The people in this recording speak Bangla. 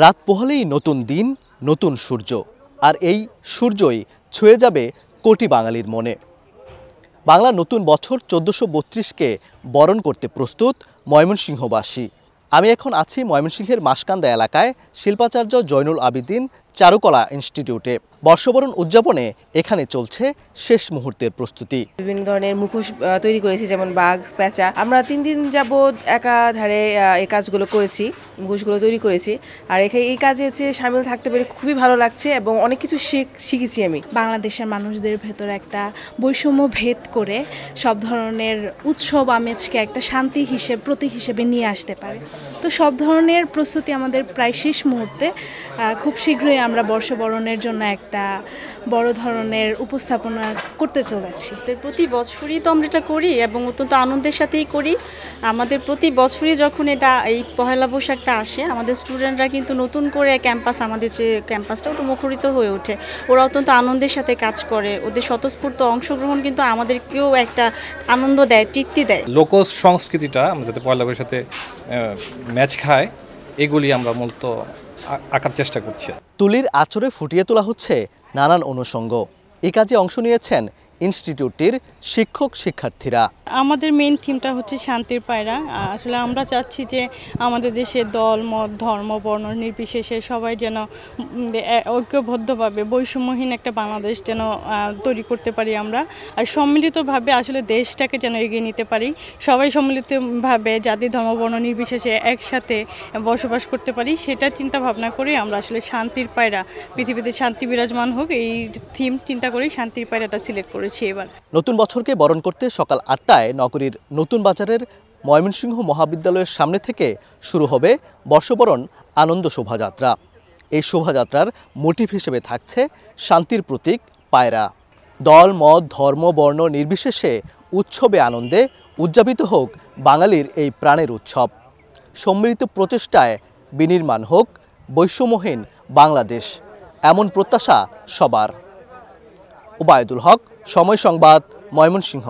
রাত পোহালেই নতুন দিন, নতুন সূর্য, আর এই সূর্যই ছুঁয়ে যাবে কোটি বাঙালির মনে। বাংলা নতুন বছর ১৪৩২কে বরণ করতে প্রস্তুত ময়মনসিংহবাসী। আমি এখন আছি ময়মনসিংহের মাসকান্দা এলাকায় শিল্পাচার্য জয়নুল আবিদিন চারুকলা ইনস্টিটিউটে। বর্ষবরণ উদযাপনে এখানে চলছে শেষ মুহূর্তের প্রস্তুতি। বিভিন্ন ধরনের মুখোশ তৈরি করেছি, যেমন বাঘ, পেঁচা। আমরা ৩ দিন যাবৎ একাধারে এই কাজগুলো করেছি, মুখোশগুলো তৈরি করেছি। আর এই কাজে সামিল থাকতে পেরে খুবই ভালো লাগছে এবং অনেক কিছু শিখেছি আমি। বাংলাদেশের মানুষদের ভেতর একটা বৈষম্য ভেদ করে সব ধরনের উৎসব আমেজকে একটা শান্তি প্রতীক হিসেবে নিয়ে আসতে পারে। তো সব ধরনের প্রস্তুতি আমাদের প্রায় শেষ মুহূর্তে। খুব শীঘ্রই আমরা বর্ষবরণের জন্য একটা বড় ধরনের উপস্থাপনা করতে চলেছি। প্রতি বছরই তো আমরা এটা করি এবং অত্যন্ত আনন্দের সাথেই করি। আমাদের প্রতি বছরই যখন এই পহেলা বৈশাখটা আসে, আমাদের স্টুডেন্টরা কিন্তু নতুন করে আমাদের যে ক্যাম্পাসটা ওটা মুখরিত হয়ে ওঠে। ওরা অত্যন্ত আনন্দের সাথে কাজ করে, ওদের স্বতঃস্ফূর্ত অংশগ্রহণ কিন্তু আমাদেরকেও একটা আনন্দ দেয়, তৃপ্তি দেয়। লোক সংস্কৃতিটা আমাদের পয়লা বৈশাখে ম্যাচ খায়, এগুলি আমরা মূলত আঁকার চেষ্টা করছি। তুলির আঁচড়ে ফুটিয়ে তোলা হচ্ছে নানান অনুষঙ্গ। এই কাজে অংশ নিয়েছেন ইনস্টিটিউটটির শিক্ষক শিক্ষার্থীরা। আমাদের মেইন থিমটা হচ্ছে শান্তির পায়রা। আসলে আমরা চাচ্ছি যে আমাদের দেশে দল, মত, ধর্ম, বর্ণ নির্বিশেষে সবাই যেন ঐক্যবদ্ধভাবে বৈষম্যহীন একটা বাংলাদেশ যেন তৈরি করতে পারি আমরা। আর সম্মিলিতভাবে আসলে দেশটাকে যেন এগিয়ে নিতে পারি। সবাই সম্মিলিতভাবে জাতি, ধর্ম, বর্ণ নির্বিশেষে একসাথে বসবাস করতে পারি, সেটা চিন্তা ভাবনা করে আমরা আসলে শান্তির পায়রা, পৃথিবীতে শান্তি বিরাজমান হোক, এই থিম চিন্তা করেই শান্তির পায়রাটা সিলেক্ট করেছি এবার। নতুন বছরকে বরণ করতে সকাল ৮টায় নগরীর নতুন বাজারের ময়মনসিংহ মহাবিদ্যালয়ের সামনে থেকে শুরু হবে বর্ষবরণ আনন্দ শোভাযাত্রা। এই শোভাযাত্রার মোটিভ হিসেবে থাকছে শান্তির প্রতীক পায়রা। দল, মত, ধর্ম, বর্ণ নির্বিশেষে উৎসবে আনন্দে উদযাপিত হোক বাঙালির এই প্রাণের উৎসব। সম্মিলিত প্রচেষ্টায় বিনির্মাণ হোক বৈষম্যহীন বাংলাদেশ, এমন প্রত্যাশা সবার। ওবায়দুল হক, সময় সংবাদ, ময়মনসিংহ।